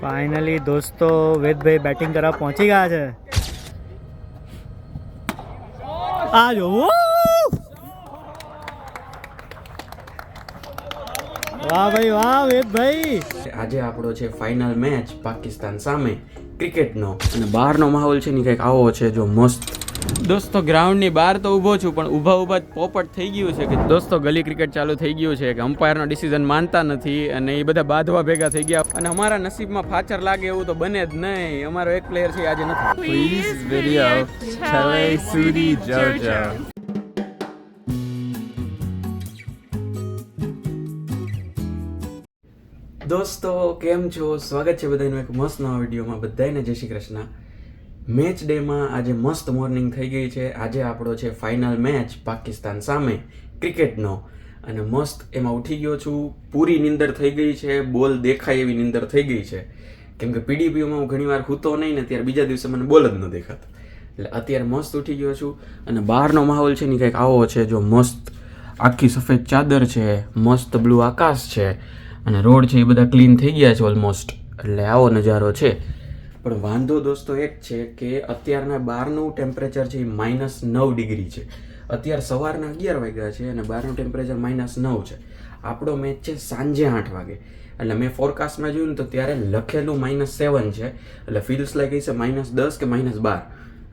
Finally दोस्तों वेदભાઈ batting કરવા પહોંચી ગયા છે. આ જો વાહ ભાઈ વાહ વેદભાઈ. આજે આપણો છે ફાઇનલ મેચ પાકિસ્તાન સામે ક્રિકેટનો અને બહારનો માહોલ છે ને કંઈક આવો છે જો મસ્ત. દોસ્તો ગ્રાઉન્ડની બહાર તો ઊભો છું પણ ઊભા પોપટ થઈ ગયું છે કે દોસ્તો ગલી ક્રિકેટ ચાલુ થઈ ગયું છે કે અમ્પાયરનો ડિસિઝન માનતા નથી અને એ બધા બાંધવા ભેગા થઈ ગયા અને અમારા નસીબમાં ફાચર લાગે એવું તો બને જ નહીં. અમારો એક પ્લેયર છે આજે નથી. Please video Chale Sudi Jojo. દોસ્તો કેમ છો? સ્વાગત છે બધાનું એક મસ્ત નવા વિડીયોમાં. બધાને જય શ્રી કૃષ્ણ. મેચ ડેમાં આજે મસ્ત મોર્નિંગ થઈ ગઈ છે. આજે આપણો છે ફાઇનલ મેચ પાકિસ્તાન સામે ક્રિકેટનો અને મસ્ત એમાં ઉઠી ગયો છું. પૂરી નીંદર થઈ ગઈ છે, બોલ દેખાય એવી નીંદર થઈ ગઈ છે કેમ કે પીડીપીઓમાં હું ઘણીવાર સૂતો નહીં ને ત્યારે બીજા દિવસે મને બોલ જ ન દેખાતો. એટલે અત્યારે મસ્ત ઉઠી ગયો છું અને બહારનો માહોલ છે ને કંઈક આવો છે જો મસ્ત. આખી સફેદ ચાદર છે, મસ્ત બ્લુ આકાશ છે અને રોડ છે એ બધા ક્લીન થઈ ગયા છે ઓલમોસ્ટ. એટલે આવો નજારો છે. પણ વાંધો દોસ્તો એક છે કે અત્યારના બહારનું ટેમ્પરેચર છે એ -9 ડિગ્રી છે. અત્યારે સવારના 11 વાગ્યા છે અને બહારનું ટેમ્પરેચર -9 છે. આપણો મેચ છે સાંજે 8 વાગે. એટલે મેં ફોરકાસ્ટમાં જોયું ને તો ત્યારે લખેલું -7 છે. એટલે ફીલ્સ લાગી છે -10 કે -12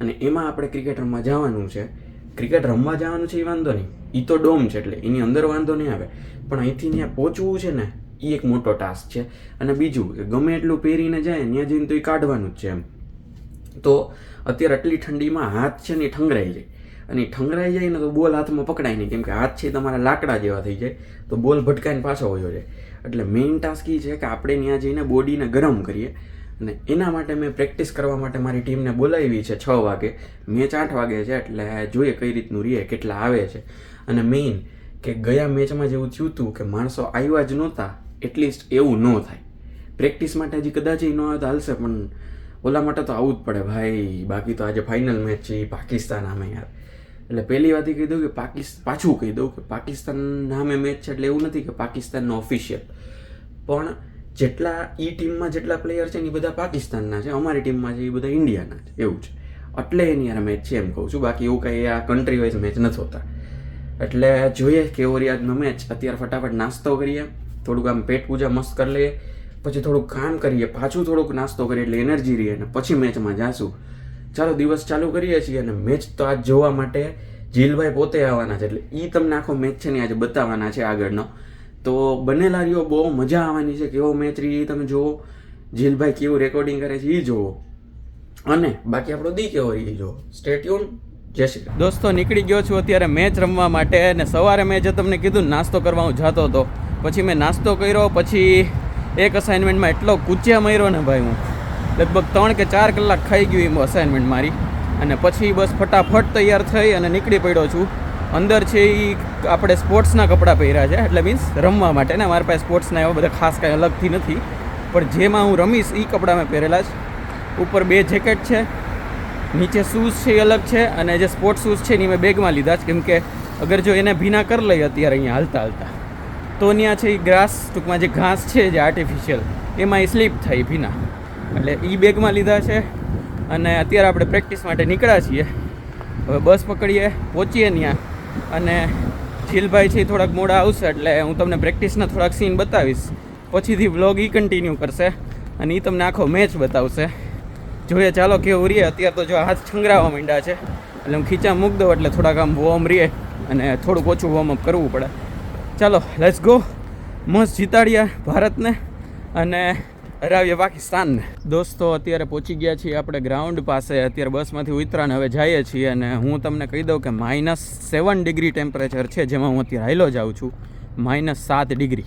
અને એમાં આપણે ક્રિકેટ રમવા જવાનું છે. ક્રિકેટ રમવા જવાનું છે એ વાંધો નહીં, એ તો ડોમ છે એટલે એની અંદર વાંધો નહીં આવે. પણ અહીંથી ત્યાં પહોંચવું છે ને એ એક મોટો ટાસ્ક છે. અને બીજું કે ગમે એટલું પહેરીને જાય ત્યાં જઈને તો એ કાઢવાનું જ છે એમ. તો અત્યારે આટલી ઠંડીમાં હાથ છે ને એ ઠંગરાઈ જાય અને એ ઠંગરાઈ જાય ને તો બોલ હાથમાં પકડાય નહીં કેમ કે હાથ છે તમારા લાકડા જેવા થઈ જાય તો બોલ ભટકાઈને પાછો વયો જાય. એટલે મેઇન ટાસ્ક એ છે કે આપણે ત્યાં જઈને બોડીને ગરમ કરીએ અને એના માટે મેં પ્રેક્ટિસ કરવા માટે મારી ટીમને બોલાવી છે 6 વાગે. મેચ 8 વાગે છે એટલે જોઈએ કઈ રીતનું રહે, કેટલા આવે છે. અને મેઇન કે ગયા મેચમાં જેવું થયું હતું કે માણસો આવ્યા જ નહોતા, એટલીસ્ટ એવું ન થાય. પ્રેક્ટિસ માટે હજી કદાચ ન આવે તો હાલશે પણ ઓલા માટે તો આવવું જ પડે ભાઈ. બાકી તો આજે ફાઇનલ મેચ છે એ પાકિસ્તાન સામે યાર. એટલે પહેલી વાત એ કહી દઉં કે પાછું કહી દઉં કે પાકિસ્તાન નામે મેચ છે એટલે એવું નથી કે પાકિસ્તાનનો ઓફિશિયલ, પણ જેટલા ઈ ટીમમાં જેટલા પ્લેયર છે ને એ બધા પાકિસ્તાનના છે, અમારી ટીમમાં છે એ બધા ઇન્ડિયાના છે એવું છે. એટલે એની યાર મેચ છે એમ કહું છું. બાકી એવું કંઈ આ કન્ટ્રી વાઇઝ મેચ નથી હોતા. એટલે જોઈએ કેવો રિયાજનો મેચ. અત્યારે ફટાફટ નાસ્તો કરીએ, થોડુંક આમ પેટ પૂજા મસ્ત કરી લઈએ, પછી થોડુંક કામ કરીએ, પાછું થોડુંક નાસ્તો કરીએ એટલે એનર્જી રહીએ અને પછી મેચમાં જાશું. ચાલો દિવસ ચાલુ કરીએ છીએ અને મેચ તો આજ જોવા માટે જીલભાઈ પોતે આવવાના છે એટલે એ તમને આખો મેચ છે ને આજે બતાવવાના છે આગળનો. તો બનેલા રહ્યો, બહુ મજા આવવાની છે. કેવો મેચ રહી એ તમે જુઓ, જીલભાઈ કેવું રેકોર્ડિંગ કરે છે એ જુઓ અને બાકી આપણો દી કેવો રહી જુઓ. Stay tune. જય શ્રી કૃષ્ણ. દોસ્તો નીકળી ગયો છું અત્યારે મેચ રમવા માટે અને સવારે મેં જે તમને કીધું નાસ્તો કરવા હું જતો હતો, પછી મેં નાસ્તો કર્યો, પછી એક અસાઇનમેન્ટમાં એટલો કૂચ્યા માર્યો ને ભાઈ, હું લગભગ 3 કે 4 કલાક ખાઈ ગયું એમ અસાઇનમેન્ટ મારી. અને પછી બસ ફટાફટ તૈયાર થઈ અને નીકળી પડ્યો છું. અંદર છે એ આપણે સ્પોર્ટ્સના કપડાં પહેર્યા છે એટલે મીન્સ રમવા માટે ને. મારા પાસે સ્પોર્ટ્સના એવા બધા ખાસ કાંઈ અલગથી નથી, પણ જેમાં હું રમીશ એ કપડાં મેં પહેરેલા છે. ઉપર 2 જેકેટ છે, નીચે શૂઝ છે એ અલગ છે અને જે સ્પોર્ટ્સ શૂઝ છે એ મેં બેગમાં લીધા છે કેમ કે અગર જો એને ભીના કરી લઈએ અત્યારે અહીંયા હાલતા તો ત્યાં છે એ ગ્રાસ, ટૂંકમાં જે ઘાસ છે જે આર્ટિફિશિયલ એમાં એ સ્લીપ થાય ભીના, એટલે એ બેગમાં લીધા છે. અને અત્યારે આપણે પ્રેક્ટિસ માટે નીકળ્યા છીએ. હવે બસ પકડીએ, પહોંચીએ ત્યાં અને જીલભાઈ છે થોડાક મોડા આવશે એટલે હું તમને પ્રેક્ટિસના થોડાક સીન બતાવીશ. પછીથી વ્લોગ એ કન્ટિન્યુ કરશે અને એ તમને આખો મેચ બતાવશે. જોઈએ ચાલો કેવું રહીએ. અત્યારે તો જો હાથ છંગરાવા માંડ્યા છે એટલે હું ખીચા મૂક દઉં એટલે થોડાક આમ વોર્મ રહીએ અને થોડુંક ઓછું વોર્મઅપ કરવું પડે. ચાલો લેટ્સ ગો. મસ્ત જીતાડ્યા ભારતને અને હરાવીએ પાકિસ્તાનને. દોસ્તો અત્યારે પહોંચી ગયા છીએ આપણે ગ્રાઉન્ડ પાસે. અત્યારે બસમાંથી ઉતરાને હવે જઈએ છીએ અને હું તમને કહી દઉં કે -7 ડિગ્રી ટેમ્પરેચર છે જેમાં હું અત્યારે હાલ્યો જાઉં છું. -7 ડિગ્રી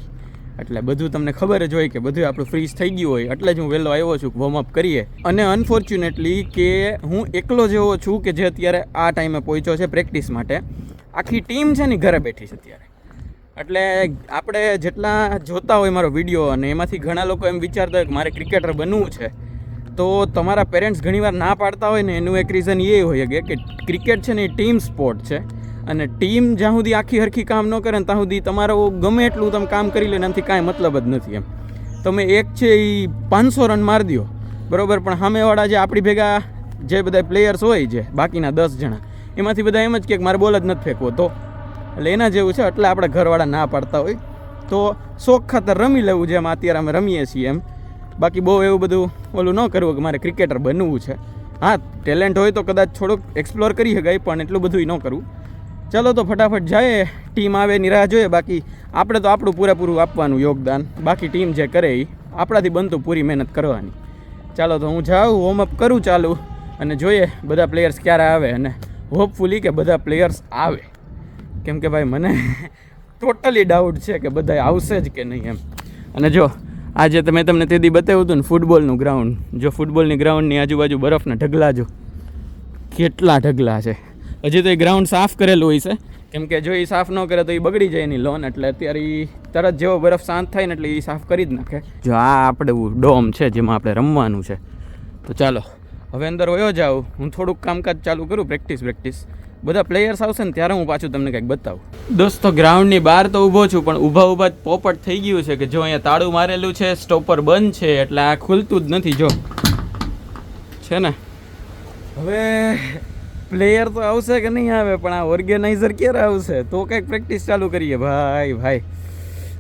એટલે બધું તમને ખબર જ હોય કે બધું આપણું ફ્રીઝ થઈ ગયું હોય. એટલે જ હું વહેલો આવ્યો છું વોર્મઅપ કરીએ. અને અનફોર્ચ્યુનેટલી કે હું એકલો જેવો છું કે જે અત્યારે આ ટાઈમે પહોંચ્યો છે પ્રેક્ટિસ માટે. આખી ટીમ છે ને ઘરે બેઠી છે અત્યારે. એટલે આપણે જેટલા જોતા હોય મારો વિડીયો અને એમાંથી ઘણા લોકો એમ વિચારતા હોય કે મારે ક્રિકેટર બનવું છે, તો તમારા પેરેન્ટ્સ ઘણીવાર ના પાડતા હોય ને એનું એક રીઝન એ હોય કે ક્રિકેટ છે ને એ ટીમ સ્પોર્ટ છે અને ટીમ જ્યાં સુધી આખી હરખી કામ ન કરે ને ત્યાં સુધી તમારો ગમે એટલું તમે કામ કરી લે એનાથી કાંઈ મતલબ જ નથી એમ. તમે એક છે એ 500 રન મારી દો બરાબર, પણ સામેવાળા જે આપણી ભેગા જે બધા પ્લેયર્સ હોય છે બાકીના 10 જણા એમાંથી બધા એમ જ કે મારે બોલ જ નથી ફેંકવો, તો એટલે એના જેવું છે. એટલે આપણે ઘરવાળા ના પાડતા હોય તો શોખ ખાતર રમી લેવું, જેમ અત્યારે અમે રમીએ છીએ એમ. બાકી બહુ એવું બધું ઓલું ન કરવું કે મારે ક્રિકેટર બનવું છે. હા, ટેલેન્ટ હોય તો કદાચ થોડુંક એક્સપ્લોર કરી શકાય, પણ એટલું બધું ન કરવું. ચાલો તો ફટાફટ જાય, ટીમ આવે એની રાહ જોઈએ. બાકી આપણે તો આપણું પૂરેપૂરું આપવાનું યોગદાન, બાકી ટીમ જે કરે એ આપણાથી બનતું પૂરી મહેનત કરવાની. ચાલો તો હું જાઉં, વોર્મઅપ કરું ચાલુ, અને જોઈએ બધા પ્લેયર્સ ક્યારે આવે, અને હોપફુલી કે બધા પ્લેયર્સ આવે, કેમ કે ભાઈ મને ટોટલી ડાઉટ છે કે બધા આવશે જ કે નહીં એમ. અને જો આજે તમને તેદી બતાવ્યું હતું ને ફૂટબોલનું ગ્રાઉન્ડ, જો ફૂટબોલની ગ્રાઉન્ડની આજુબાજુ બરફના ઢગલા, જો કેટલા ઢગલા છે. હજી તો એ ગ્રાઉન્ડ સાફ કરેલું હોય છે, કેમ કે જો એ સાફ ન કરે તો એ બગડી જાય એની લોન, એટલે અત્યારે એ તરત જેવો બરફ શાંત થાય ને એટલે એ સાફ કરી જ નાખે. જો આ આપણે ડોમ છે જેમાં આપણે રમવાનું છે. તો ચાલો હવે અંદર વયો જાઉં, હું થોડુંક કામકાજ ચાલુ કરું, પ્રેક્ટિસ. બધા પ્લેયર્સ આવશે ને ત્યારે હું પાછું તમને કંઈક બતાવું. દોસ્તો ગ્રાઉન્ડની બહાર તો ઊભો છું, પણ ઊભા જ પોપટ થઈ ગયું છે કે જો અહીંયા તાળું મારેલું છે, સ્ટોપર બંધ છે, એટલે આ ખુલતું જ નથી. જો છે ને, હવે પ્લેયર તો આવશે કે નહીં આવે, પણ આ ઓર્ગેનાઇઝર ક્યારે આવશે તો કંઈક પ્રેક્ટિસ ચાલુ કરીએ. ભાઈ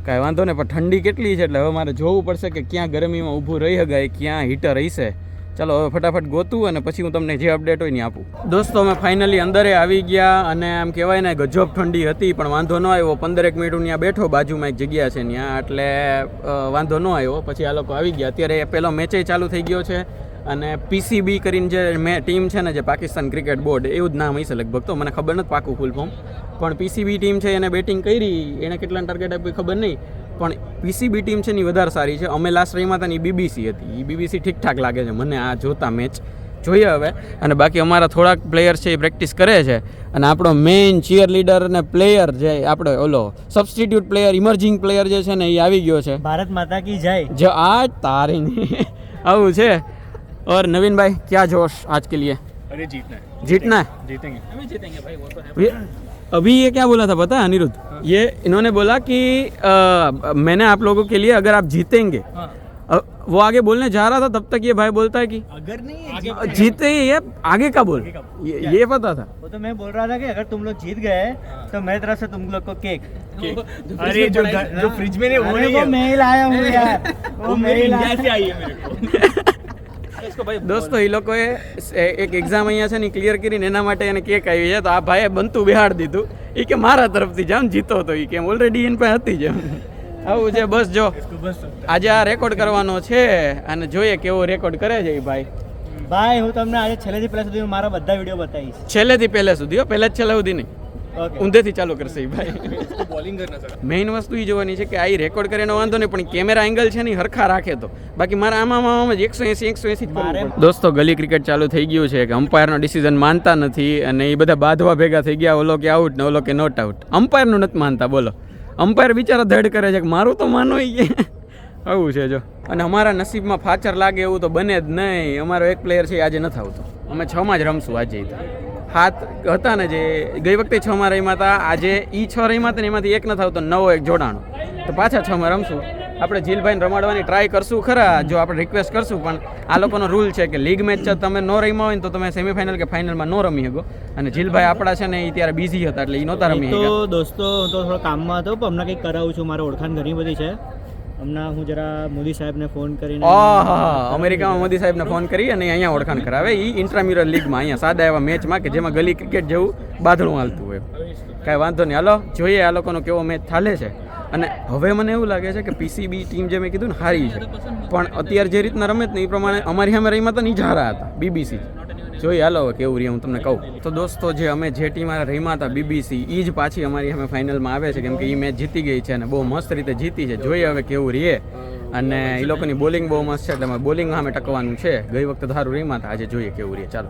કાંઈ વાંધો નહીં, પણ ઠંડી કેટલી છે એટલે હવે મારે જોવું પડશે કે ક્યાં ગરમીમાં ઊભું રહી શકાય, ક્યાં હીટર હશે. ચાલો હવે ફટાફટ ગોતું અને પછી હું તમને જે અપડેટ હોય ને આપું. દોસ્તો અમે ફાઇનલી અંદરે આવી ગયા, અને આમ કહેવાય ને ગજબ ઠંડી હતી, પણ વાંધો ન આવ્યો. 15 મિનિટ હું ત્યાં બેઠો, બાજુમાં એક જગ્યા છે ત્યાં, એટલે વાંધો ન આવ્યો. પછી આ લોકો આવી ગયા. અત્યારે પહેલો મેચે ચાલુ થઈ ગયો છે, અને PCB કરીને જે ટીમ છે ને, જે પાકિસ્તાન ક્રિકેટ બોર્ડ એવું જ નામ હશે લગભગ, તો મને ખબર નથી પાકું ફૂલ ફોર્મ, પણ PCB ટીમ છે એને બેટિંગ કરી, એને કેટલા ટાર્ગેટ આપ્યું ખબર નહીં, પણ PCB ટીમ છે ને વધારે સારી છે. અમે લાસ્ટ રહીમાં હતા ને એ BBC હતી, એ BBC ઠીકઠાક લાગે છે મને આ જોતા મેચ. જોઈએ હવે. અને બાકી અમારા થોડાક પ્લેયર્સ છે એ પ્રેક્ટિસ કરે છે, અને આપણો મેઇન ચીયર લીડર અને પ્લેયર જે આપણો ઓલો સબસ્ટિટ્યૂટ પ્લેયર, ઇમર્જિંગ પ્લેયર જે છે ને એ આવી ગયો છે. ભારત માતા કી જય. જો આજ તારી આવું છે. और नवीन भाई क्या जोश आज के लिए? अरे जीतना जीतना है, जीतेंगे हमें जीतेंगे भाई, वो तो है। ये अभी ये क्या बोला था पता है अनिरुद्ध? ये इन्होंने बोला कि मैंने आप लोगों के लिए अगर आप जीतेंगे, वो आगे बोलने जा रहा था, तब तक ये भाई बोलता है कि अगर नहीं जीते ये आगे का बोल, ये पता था. वो तो मैं बोल रहा था कि अगर तुम लोग जीत गए तो मेरी तरफ से तुम लोग को केक. अरे जो फ्रिज में वो नहीं वो है, मैं ही लाया हूँ यार, वो मैं ही इंडिया लाया. से आई है मेरे को। દોસ્તો એ લોકોએ એક એક્ઝામ અહીંયા છે ને ક્લિયર કરીને એના માટે એને કેક આવી છે, તો આ ભાઈએ બનતું બિહાડ દીધું. એ કે મારા તરફથી જામ જીતો તો, એ કે ઓલરેડી એની પાસે હતી જ. આવું છે બસ. જો આજે આ રેકોર્ડ કરવાનો છે, અને જોઈએ કેવો રેકોર્ડ કરે છે એ ભાઈ. ભાઈ હું તમને આજે છેલ્લેથી પહેલા સુધી મારા બધા વિડીયો બતાવીશ. છેલ્લેથી પહેલે સુધી, પહેલે જ છેલ્લે સુધી નહીં, ઊંધેથી ચાલુ કરશે એ ભાઈ. बॉलिंग करना सर, મેઇન વસ્તુ એ જોવાની છે કે આ રેકોર્ડ કરે એનો વાંધો નહીં, પણ કેમેરા એંગલ છે ને ઈ હરખા રાખે તો. બાકી મારા આમાં 180 જ કરવું પડે. દોસ્તો ગલી ક્રિકેટ ચાલુ થઈ ગયું છે કે અમ્પાયરનો ડિસિઝન માનતા નથી, અને એ બધા બાંધવા ભેગા થઈ ગયા, ઓલો કે આઉટ ને ઓલો કે નોટ આઉટ. અમ્પાયરનું નથી માનતા, બોલો. અમ્પાયર બિચારા ધડ કરે છે કે મારું તો માનો ઈ. આવું છે જો. અને અમારા નસીબમાં ફાચર લાગે એવું તો બને જ નહીં. અમારો એક પ્લેયર છે આજે નથી આવતો. અમે 6માં જ રમશું આજે. હાથ હતા ને જે ગઈ વખતે 6માં રમ્યા હતા, આજે એ 6 રમ્યા હતા ને એમાંથી એક નથી આવતો, 9 એક જોડાણો, તો પાછા 6માં રમશું. આપણે જીલભાઈને રમાડવાની ટ્રાય કરશું ખરા, જો આપણે રિક્વેસ્ટ કરશું, પણ આ લોકોનો રૂલ છે કે લીગ મેચ તમે ન રમ્યા હોય ને તો તમે સેમીફાઇનલ કે ફાઇનલમાં ન રમી શકો. અને જીલભાઈ આપણા છે ને એ ત્યારે બિઝી હતા એટલે એ નહોતા રમી તો શક્યા. દોસ્તો હું તો થોડો કામમાં હતો, પણ હમણાં કંઈક કરાવું છું, મારે ઓળખાણ ઘણી બધી છે. હમણાં હું જરા મોદી સાહેબને ફોન કરીને અમેરિકામાં મોદી સાહેબને ફોન કરી અને અહીંયા ઓળખાણ કરાવે. એ ઇન્ટ્રામ્યુરલ લીગમાં અહીંયા સાદા એવા મેચમાં કે જેમાં ગલી ક્રિકેટ જેવું બાંધણું હાલતું હોય. કાંઈ વાંધો નહીં, હાલો જોઈએ આ લોકોનો કેવો મેચ ચાલે છે. અને હવે મને એવું લાગે છે કે PCB ટીમ જે મેં કીધું ને સારી છે, પણ અત્યારે જે રીતના રમે ને એ પ્રમાણે અમારી સામે રહીમાં તો નહીં હારા હતા BBC. જોઈએ હાલો હવે કેવું રહે હું તમને કહું. તો દોસ્તો જે અમે જે ટીમ રહીમાં હતા BBC, એ જ પાછી અમારી સામે ફાઇનલમાં આવે છે, કેમ કે એ મેચ જીતી ગઈ છે અને બહુ મસ્ત રીતે જીતી છે. જોઈએ હવે કેવું રહે. અને એ લોકોની બોલિંગ બહુ મસ્ત છે, એટલે અમારે બોલિંગ સામે ટકવાનું છે. ગઈ વખતે સારું રહીમાં હતા, આજે જોઈએ કેવું રહે. ચાલો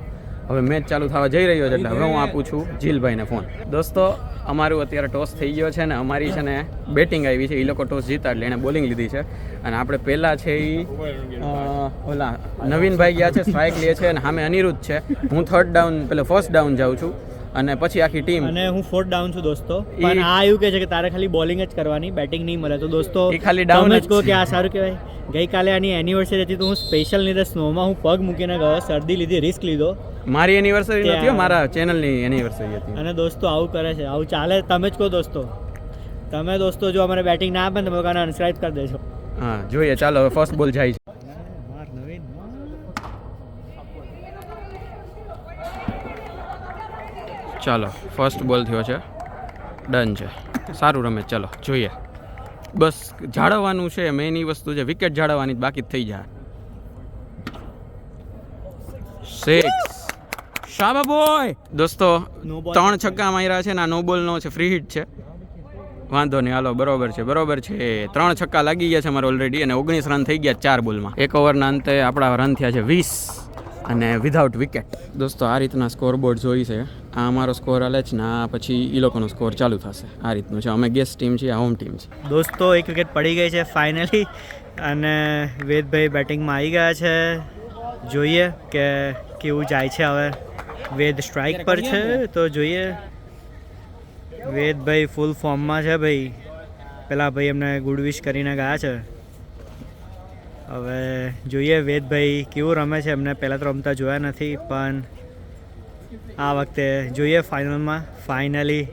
હવે મેચ ચાલુ થવા જઈ રહ્યો છે, એટલે હવે હું આપું છું જીલભાઈને ફોન. દોસ્તો અમારું અત્યારે ટોસ થઈ ગયો છે ને અમારી છે ને બેટિંગ આવી છે. એ લોકો ટોસ જીતા એટલે એણે બોલિંગ લીધી છે, અને આપણે પહેલાં છે એ ઓલા નવીનભાઈ ગયા છે, સ્ટ્રાઇક લે છે, અને સામે અનિરુદ્ધ છે. હું થર્ડ ડાઉન ફર્સ્ટ ડાઉન જાઉં છું, અને પછી આખી ટીમ. અને હું 4th ડાઉન છું દોસ્તો, પણ આ એવું કહે છે કે તારે ખાલી બોલિંગ જ કરવાની, બેટિંગ નહીં મળે. તો દોસ્તો એ ખાલી down તમે જ જ કહો છે. કે આ સારું કહેવાય. ગઈકાલે આની એનિવર્સરી હતી તો હું સ્પેશિયલ રીતે સ્નોમાં હું પગ મૂકીને ગયો, શરદી લીધી, રિસ્ક લીધો. મારી એનિવર્સરી ત્યાં- નથી હો, મારા ચેનલની એનિવર્સરી હતી. અને દોસ્તો આવું કરે છે, આવું ચાલે? તમે જ કહો દોસ્તો. તમે દોસ્તો જો અમારે બેટિંગ ના આપે ને તો મને અનસબસ્ક્રાઇબ કરી દેજો. હા જોઈએ, ચાલો હવે ફર્સ્ટ બોલ જાય છે. ચાલો ફર્સ્ટ બોલ થયો છે, ડન છે, સારું રમે. ચાલો જોઈએ, બસ જાળવવાનું છે, મેઇન એ વસ્તુ છે, વિકેટ જાળવવાની જ બાકી જ થઈ જાય. 6 શાબા બોય. દોસ્તો No ball 3 છક્કા માર્યા છે ને આ નો બોલનો છે, ફ્રી હિટ છે. વાંધો નહીં, હાલો બરોબર છે, બરોબર છે. 3 છક્કા લાગી ગયા છે અમારે ઓલરેડી અને 19 રન થઈ ગયા 4 બોલમાં. 1 ઓવરના અંતે આપણા રન થયા છે 20 અને વિધાઉટ વિકેટ. દોસ્તો આ રીતના સ્કોર બોર્ડ જોઈ છે. આ અમારો સ્કોર હાલે છે ને આ પછી એ લોકોનો સ્કોર ચાલુ થશે. આ રીતનું છે. અમે ગેસ્ટ ટીમ છીએ, આ હોમ ટીમ છે. દોસ્તો એક વિકેટ પડી ગઈ છે ફાઇનલી અને વેદભાઈ બેટિંગમાં આવી ગયા છે. જોઈએ કે કેવું જાય છે. હવે વેદ સ્ટ્રાઇક પર છે તો જોઈએ. વેદભાઈ ફૂલ ફોર્મમાં છે ભાઈ. પેલા ભાઈ એમને ગુડ વિશ કરીને ગયા છે. હવે જોઈએ વેદભાઈ કેવું રમે છે. એમને પહેલાં તો રમતા જોયા નથી, પણ આ વખતે જોઈએ ફાઇનલમાં. ફાઇનલી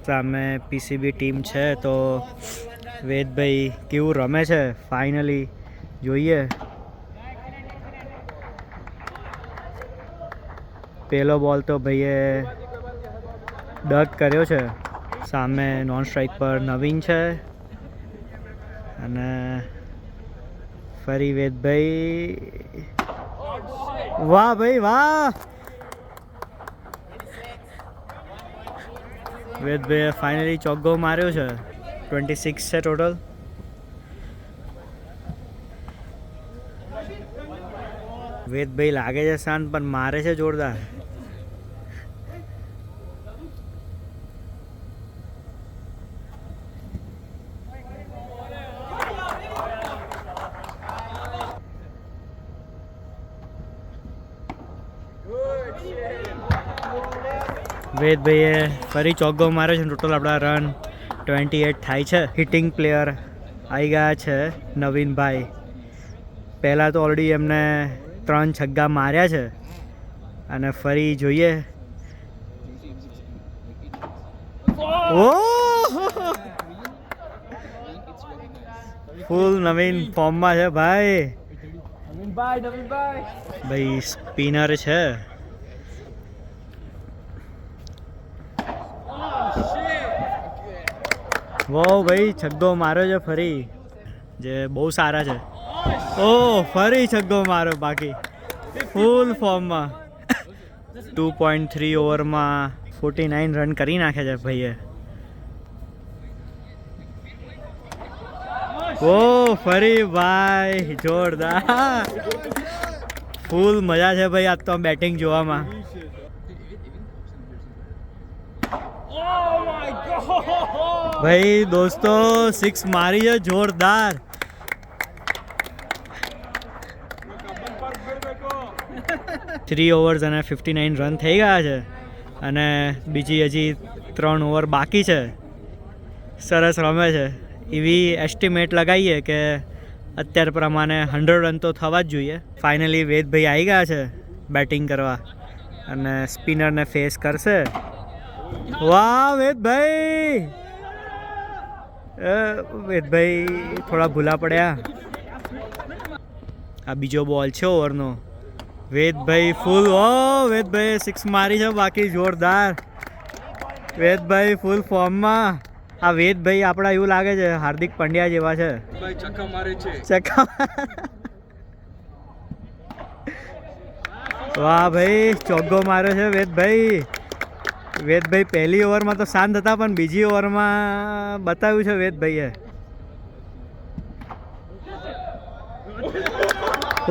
સામે પીસીબી ટીમ છે તો વેદભાઈ કેવું રમે છે ફાઇનલી જોઈએ. પહેલો બોલ તો ભાઈએ ડક કર્યો છે. સામે નોન સ્ટ્રાઇક પર નવીન છે અને ફરી વેદભાઈ. વાહ ભાઈ વાહ. વેદભાઈએ ફાઇનલી ચોગ્ગો માર્યો છે. 26 છે ટોટલ. વેદભાઈ લાગે છે શાંત, પણ મારે છે જોરદાર. વેદભાઈએ ફરી ચોગ્ગો માર્યો છે. ટોટલ આપણા રન 28 થાય છે. હિટિંગ પ્લેયર આવી ગયા છે નવીનભાઈ. પહેલાં તો ઓલરેડી એમને 3 છગ્ગા માર્યા છે અને ફરી જોઈએ. ઓ ફૂલ નવીન ફોર્મમાં છે ભાઈ. ભાઈ સ્પિનર છે. વો ભાઈ છગ્ગો માર્યો છે ફરી, જે બહુ સારા છે. ઓ ફરી છગ્ગો માર્યો. બાકી ફૂલ ફોર્મમાં 2.3 ઓવરમાં 49 રન કરી નાખે છે ભાઈએ. ઓ ફરી ભાઈ જોરદાર. ફૂલ મજા છે ભાઈ આજ તો બેટિંગ જોવામાં. ભાઈ દોસ્તો 6 મારી છે જોરદાર. થ્રી ઓવર્સ અને 59 રન થઈ ગયા છે અને બીજી હજી 3 ઓવર બાકી છે. સરસ રમે છે. એવી એસ્ટિમેટ લગાવીએ કે અત્યાર પ્રમાણે 100 રન તો થવા જ જોઈએ. ફાઇનલી વેદભાઈ આવી ગયા છે બેટિંગ કરવા અને સ્પિનરને ફેસ કરશે. વાહ વેદભાઈ. વેદભાઈ થોડા ભૂલા પડ્યા. આ બીજો બોલ છે ઓવરનો. વેદભાઈ ફૂલ. ઓ વેદભાઈ 6 મારી છે બાકી જોરદાર. વેદભાઈ ફૂલ ફોર્મમાં. આ વેદભાઈ આપણા એવું લાગે છે હાર્દિક પંડ્યા જેવા છે. છક્કા મારે છે. ચક્કા. વાહ ભાઈ ચોગ્ગો માર્યો છે વેદભાઈ. વેદભાઈ પહેલી ઓવરમાં તો શાંત હતા, પણ બીજી ઓવરમાં બતાવ્યું છે વેદભાઈએ.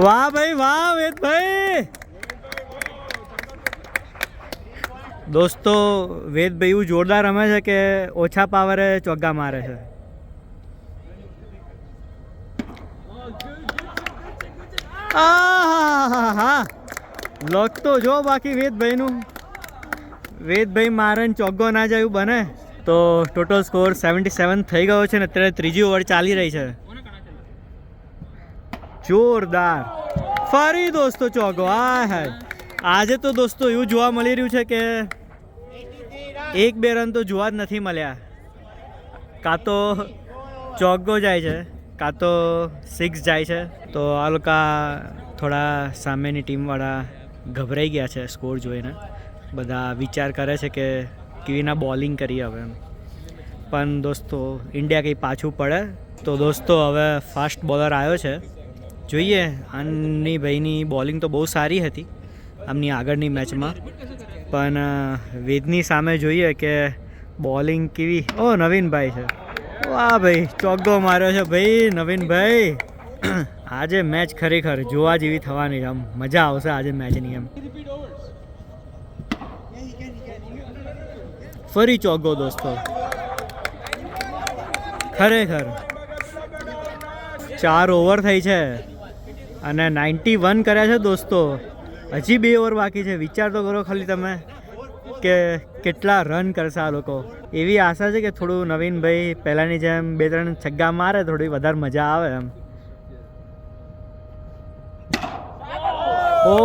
વાહ ભાઈ વાહ વેદભાઈ. દોસ્તો વેદભાઈ એવું જોરદાર રમે છે કે ઓછા પાવરે ચોગ્ગા મારે છે. હા લોક તો જો બાકી વેદભાઈ મારે ને ચોગ્ગો ના જાય એવું બને તો ટોટલ સ્કોર 77 થઈ ગયો છે ને અત્યારે ત્રીજી ઓવર ચાલી રહી છે. જોરદાર ફરી દોસ્તો ચોગ્ગો. આજે તો દોસ્તો એવું જોવા મળી રહ્યું છે કે 1-2 રન તો જોવા જ નથી મળ્યા. કાં તો ચોગ્ગો જાય છે કાં તો 6 જાય છે. તો આ લોકો થોડા સામેની ટીમવાળા ગભરાઈ ગયા છે સ્કોર જોઈને. બધા વિચાર કરે છે કે કેવીના બોલિંગ કરી હવે એમ. પણ દોસ્તો ઇન્ડિયા કંઈ પાછું પડે તો દોસ્તો હવે ફાસ્ટ બોલર આવ્યો છે. જોઈએ આની ભાઈની બોલિંગ તો બહુ સારી હતી આમની આગળની મેચમાં. પણ વેદની સામે જોઈએ કે બોલિંગ કેવી. ઓ નવીનભાઈ છે. વાહ ભાઈ ચોગ્ગો માર્યો છે ભાઈ નવીનભાઈ. આજે મેચ ખરેખર જોવા જેવી થવાની છે. આમ મજા આવશે આજે મેચની એમ. ફરી ચોગ્ગો દોસ્તો. ખરેખર 4 ઓવર થઈ છે અને 91 કર્યા છે દોસ્તો. હજી 2 ઓવર બાકી છે. વિચાર તો કરો ખાલી તમે કે કેટલા રન કરશે આ લોકો. એવી આશા છે કે થોડું નવીનભાઈ પહેલાંની જેમ 2-3 છગ્ગા મારે થોડી વધારે મજા આવે એમ. ઓ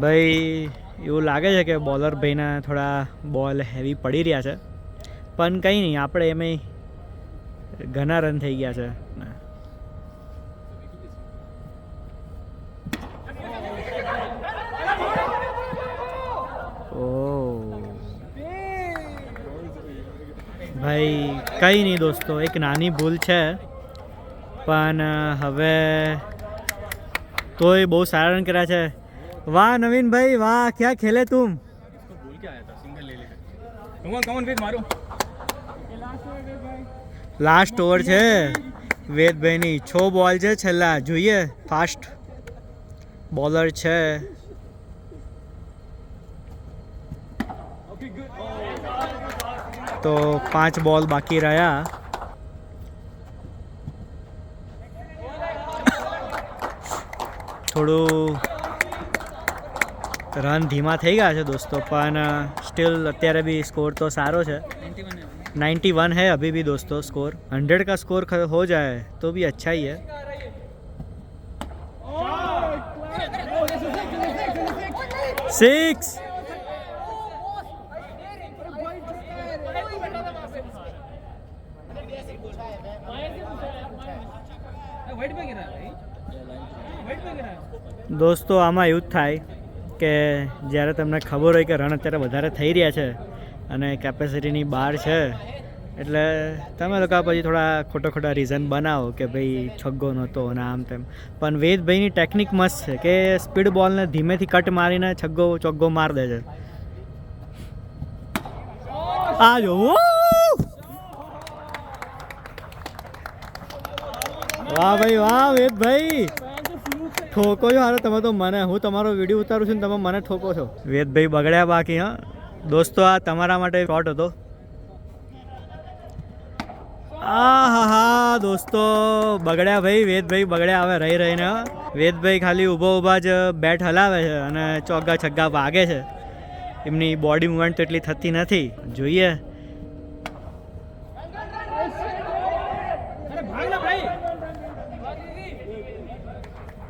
ભાઈ એવું લાગે છે કે બોલર ભાઈના થોડા બોલ હેવી પડી રહ્યા છે. પણ કંઈ નહીં, આપણે એમાંય ઘણા રન થઈ ગયા છે. ઓ ભાઈ કંઈ નહીં દોસ્તો, એક નાની ભૂલ છે પણ હવે તોય બહુ સારા રન કર્યા છે. વાહ નવીનભાઈ વાહ, ક્યાં ખેલે તુમ. बोल के आया था सिंगल ले लेकर. कम ऑन वेद मारो. લાસ્ટ ઓવર છે વેદભાઈની. 6 બોલ છે છેલ્લા. જોઈએ ફાસ્ટ બોલર છે. તો 5 બોલ બાકી રહ્યા. થોડું રન ધીમા થઈ ગયા છે દોસ્તો, પણ સ્ટીલ અત્યારે भी स्कोर तो सारो है. 91 है अभी भी दोस्तों स्कोर. 100 का स्कोर हो जाए तो भी अच्छा ही है. सिक्स. वाइट पे गिरा भाई. वाइट पे गिरा. દોસ્તો આમાં એવું જ થાય કે જ્યારે તમને ખબર હોય કે રન અત્યારે વધારે થઈ રહ્યા છે અને કેપેસિટીની બહાર છે, એટલે તમે લોકો પછી થોડા ખોટા રીઝન બનાવો કે ભાઈ છગ્ગો નહોતો અને આમ તેમ. પણ વેદભાઈની ટેકનિક મસ્ત છે કે સ્પીડ બોલને ધીમેથી કટ મારીને ચોગ્ગો માર દે છે. આ જો વાહ ભાઈ વાહ વેદભાઈ, ઠોકો છો હારો તમે તો મને. હું તમારો વિડીયો ઉતારું છું ને તમે મને ઠોકો છો. વેદભાઈ બગડ્યા બાકી. હા દોસ્તો, આ તમારા માટે શોટ હતો. હા દોસ્તો બગડ્યા ભાઈ, વેદભાઈ બગડ્યા. હવે રહીને વેદભાઈ ખાલી ઊભા જ બેટ હલાવે છે અને ચોગ્ગા છગ્ગા વાગે છે. એમની બોડી મૂવમેન્ટ તો એટલી થતી નથી. જોઈએ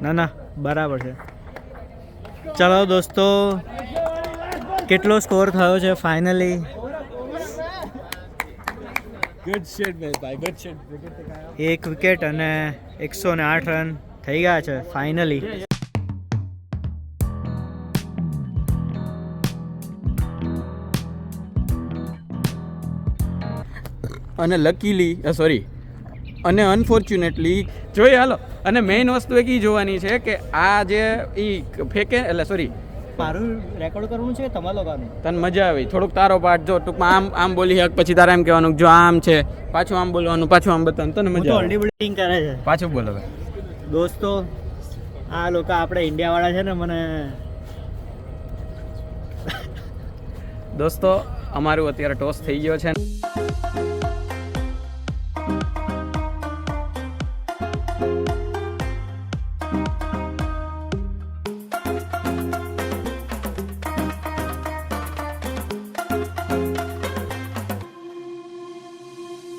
ના બરાબર છે. ચલો દોસ્તો, કેટલો સ્કોર થયો છે ફાઇનલી? गुड शिट भाई, गुड शिट. 1 વિકેટ અને 108 રન થઈ ગયા છે ફાઇનલી. અને લકીલી સોરી અને અનફોર્ચ્યુનેટલી જોઈએ. હાલો, અને મેઇન વસ્તુ એક જોવાની છે કે આ જે ફેંકે એટલે સોરી મારું રેકોર્ડ કરવું છે તમારા લોકોનું. તને મજા આવી થોડુંક તારો પાર્ટ જો ટૂંકમાં આમ બોલી હક, પછી તારે એમ કહેવાનું જો આમ છે, પાછું આમ બોલવાનું, પાછું આમ બતાવવાનું, તને મજા આવે. ઓલરેડી બિલ્ડિંગ કરે છે પાછું બોલો દોસ્તો. આ લોકો આપણે ઇન્ડિયાવાળા છે ને, મને દોસ્તો અમારું અત્યારે ટોસ થઈ ગયો છે